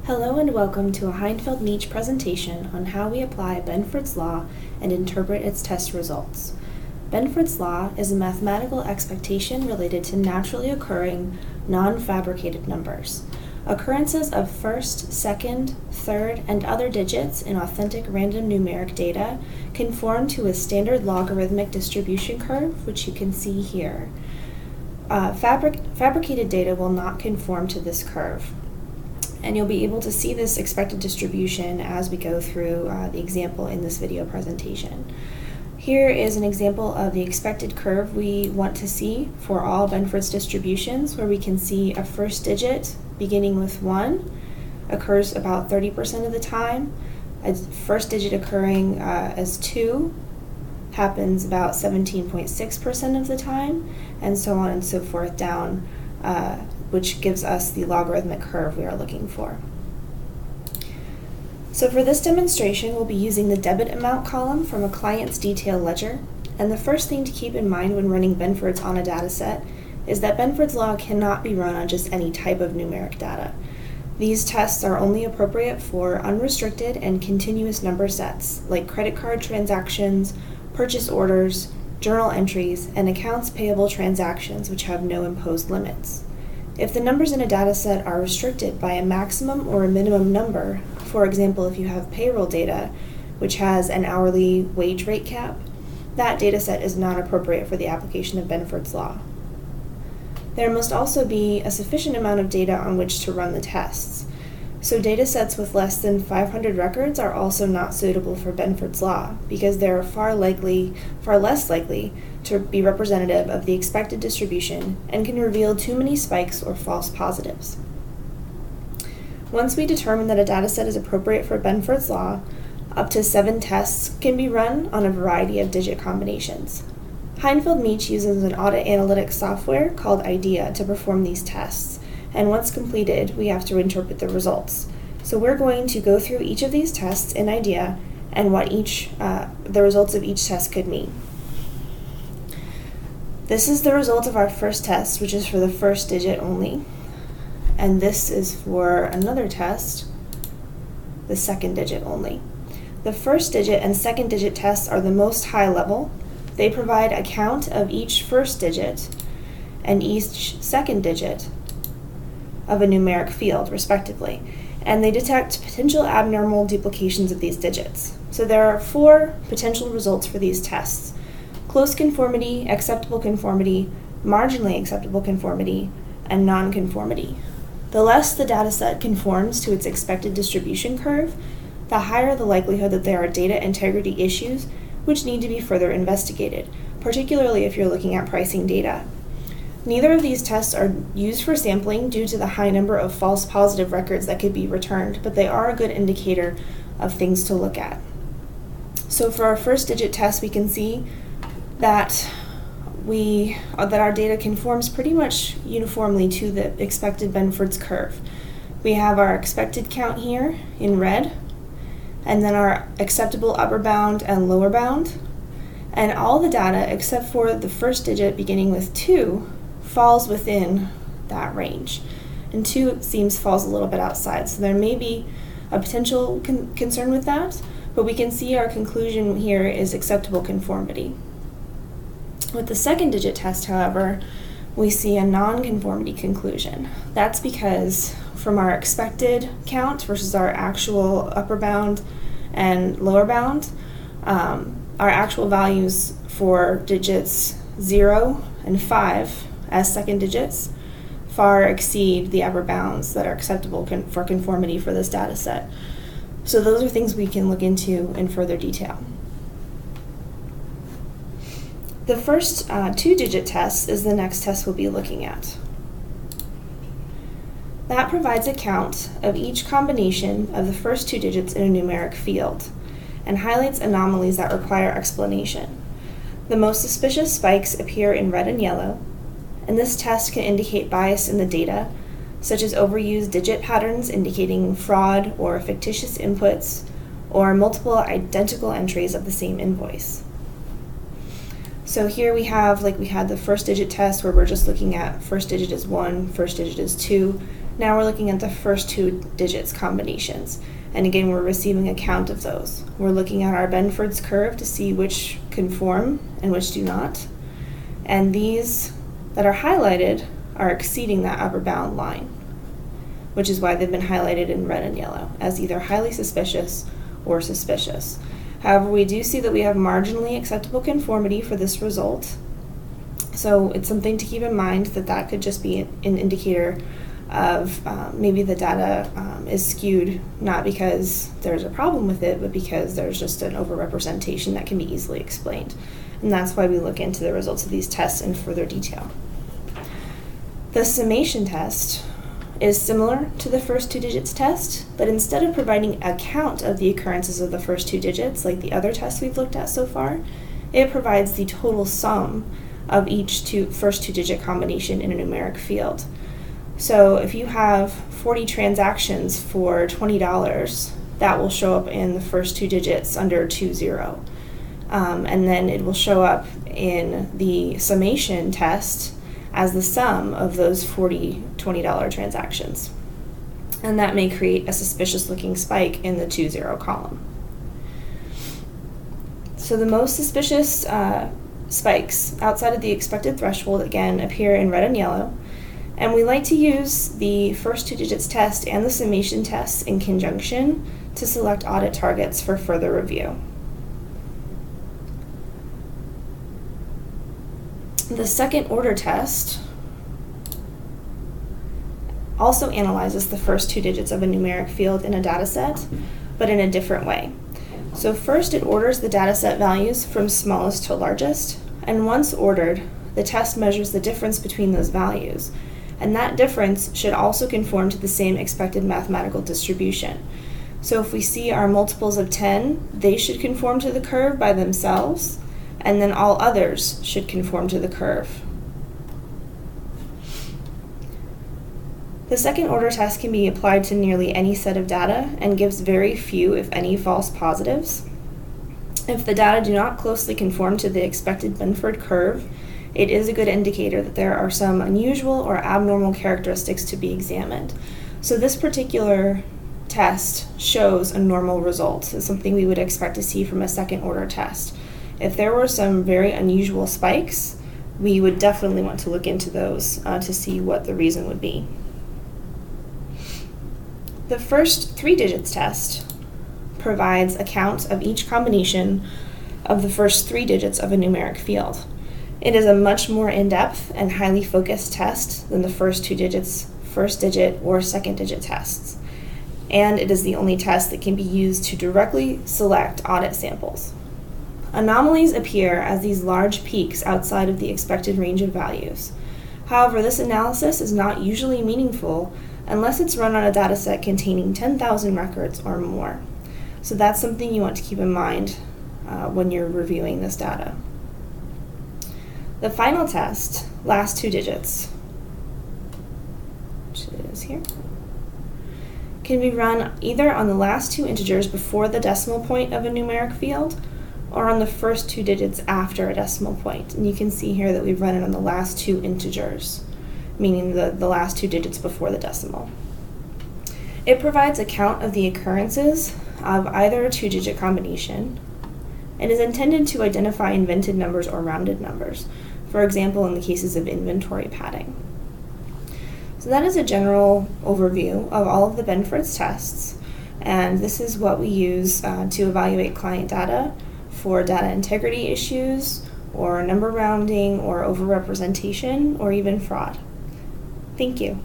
Hello and welcome to a Heinfeld-Meach presentation on how we apply Benford's law and interpret its test results. Benford's law is a mathematical expectation related to naturally occurring, non-fabricated numbers. Occurrences of first, second, third, and other digits in authentic random numeric data conform to a standard logarithmic distribution curve, which you can see here. Fabricated data will not conform to this curve. And you'll be able to see this expected distribution as we go through the example in this video presentation. Here is an example of the expected curve we want to see for all Benford's distributions, where we can see a first digit beginning with 1 occurs about 30% of the time. A first digit occurring as 2 happens about 17.6% of the time, and so on and so forth down, which gives us the logarithmic curve we are looking for. So for this demonstration, we'll be using the debit amount column from a client's detail ledger. And the first thing to keep in mind when running Benford's on a data set is that Benford's law cannot be run on just any type of numeric data. These tests are only appropriate for unrestricted and continuous number sets, like credit card transactions, purchase orders, journal entries, and accounts payable transactions, which have no imposed limits. If the numbers in a data set are restricted by a maximum or a minimum number, for example, if you have payroll data, which has an hourly wage rate cap, that data set is not appropriate for the application of Benford's law. There must also be a sufficient amount of data on which to run the tests. So data sets with less than 500 records are also not suitable for Benford's law because they're far less likely to be representative of the expected distribution and can reveal too many spikes or false positives. Once we determine that a data set is appropriate for Benford's law, up to 7 tests can be run on a variety of digit combinations. Heinfeld-Meach uses an audit analytics software called IDEA to perform these tests, and once completed, we have to interpret the results. So we're going to go through each of these tests in IDEA and what the results of each test could mean. This is the result of our first test, which is for the first digit only. And this is for another test, the second digit only. The first digit and second digit tests are the most high level. They provide a count of each first digit and each second digit of a numeric field, respectively. And they detect potential abnormal duplications of these digits. So there are 4 potential results for these tests: close conformity, acceptable conformity, marginally acceptable conformity, and non-conformity. The less the dataset conforms to its expected distribution curve, the higher the likelihood that there are data integrity issues which need to be further investigated, particularly if you're looking at pricing data. Neither of these tests are used for sampling due to the high number of false positive records that could be returned, but they are a good indicator of things to look at. So for our first digit test, we can see that our data conforms pretty much uniformly to the expected Benford's curve. We have our expected count here in red, and then our acceptable upper bound and lower bound, and all the data except for the first digit beginning with 2 falls within that range. And 2, it seems, falls a little bit outside, so there may be a potential concern with that, but we can see our conclusion here is acceptable conformity. With the second digit test, however, we see a non-conformity conclusion. That's because from our expected count versus our actual upper bound and lower bound, our actual values for digits 0 and 5 as second digits far exceed the upper bounds that are acceptable for conformity for this data set. So those are things we can look into in further detail. The first 2-digit test is the next test we'll be looking at. That provides a count of each combination of the first 2 digits in a numeric field and highlights anomalies that require explanation. The most suspicious spikes appear in red and yellow, and this test can indicate bias in the data, such as overused digit patterns indicating fraud or fictitious inputs, or multiple identical entries of the same invoice. So here we have, like we had the first digit test where we're just looking at first digit is 1, first digit is 2, Now we're looking at the first 2 digits combinations. And again, we're receiving a count of those. We're looking at our Benford's curve to see which conform and which do not. And these that are highlighted are exceeding that upper bound line, which is why they've been highlighted in red and yellow as either highly suspicious or suspicious. However, we do see that we have marginally acceptable conformity for this result. So it's something to keep in mind that that could just be an indicator of maybe the data is skewed, not because there's a problem with it, but because there's just an overrepresentation that can be easily explained. And that's why we look into the results of these tests in further detail. The summation test is similar to the first 2 digits test, but instead of providing a count of the occurrences of the first 2 digits, like the other tests we've looked at so far, it provides the total sum of each first 2 digit combination in a numeric field. So if you have 40 transactions for $20, that will show up in the first 2 digits under 20. And then it will show up in the summation test as the sum of those 40 $20 transactions. And that may create a suspicious looking spike in the 20 column. So the most suspicious spikes outside of the expected threshold, again, appear in red and yellow. And we like to use the first 2 digits test and the summation test in conjunction to select audit targets for further review. The second order test also analyzes the first 2 digits of a numeric field in a data set, but in a different way. So first it orders the data set values from smallest to largest, and once ordered, the test measures the difference between those values. And that difference should also conform to the same expected mathematical distribution. So if we see our multiples of 10, they should conform to the curve by themselves, and then all others should conform to the curve. The second order test can be applied to nearly any set of data and gives very few, if any, false positives. If the data do not closely conform to the expected Benford curve, it is a good indicator that there are some unusual or abnormal characteristics to be examined. So this particular test shows a normal result. It's something we would expect to see from a second order test. If there were some very unusual spikes, we would definitely want to look into those to see what the reason would be. The first 3 digits test provides a count of each combination of the first 3 digits of a numeric field. It is a much more in-depth and highly focused test than the first 2 digits, first digit, or second digit tests. And it is the only test that can be used to directly select audit samples. Anomalies appear as these large peaks outside of the expected range of values. However, this analysis is not usually meaningful unless it's run on a dataset containing 10,000 records or more. So that's something you want to keep in mind when you're reviewing this data. The final test, last 2 digits, which is here, can be run either on the last 2 integers before the decimal point of a numeric field or on the first 2 digits after a decimal point. And you can see here that we've run it on the last 2 integers, meaning the last 2 digits before the decimal. It provides a count of the occurrences of either a 2-digit combination and is intended to identify invented numbers or rounded numbers, for example, in the cases of inventory padding. So that is a general overview of all of the Benford's tests, and this is what we use to evaluate client data for data integrity issues, or number rounding, or overrepresentation, or even fraud. Thank you.